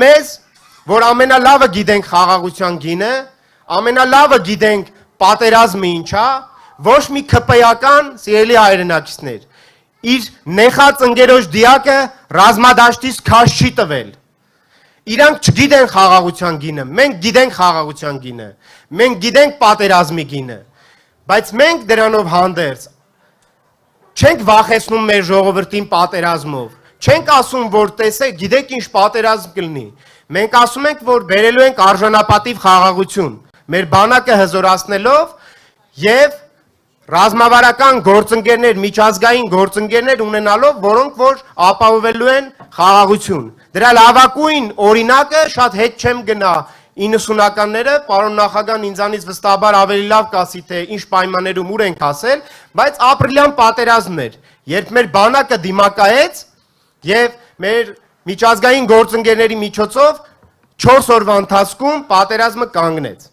մեզ, որ ամենալավը գիտենք խաղաղության գինը, ամենալավը գիտենք պատերազմը ինչ է, ոչ մի քպեական սիրելի հայրենակիցներ, իր նեխած ընկերոջ դիակը ռազմադաշտից քաշ չի տվել։ Իրանք չգիտեն խաղաղության գինը, մենք գիտենք խաղաղության գինը, մենք գիտենք պատերազմի գինը, բայց մենք դրանով հանդերձ չենք վախեցնում մեր ժողովրդին պատերազմով, չենք ասում, որ տեսեք, գիտեք ինչ պատերազմ կլինի, մենք ասում ենք, որ բերելու ենք արժանապատիվ խաղաղություն, մեր բանակը հզորացնելով և ռազմավարական գործընկերներ, միջազգային գործընկերներ ունենալով, որոնք որ ապահովելու են խաղաղություն։ Դրա լավագույն օրինակը շատ հետ չեմ գնա 90-ականները, պարոն նախագահն ինձանից վստահաբար ավելի լավ կասի, թե ինչ պայմաններում ուր ենք հասել, բայց ապրիլյան պատերազմն էր, երբ մեր բանակը դիմակայեց և մեր միջազգային գործընկերների միջոցով 4 օրվա ընթացքում պատերազմը կանգնեց։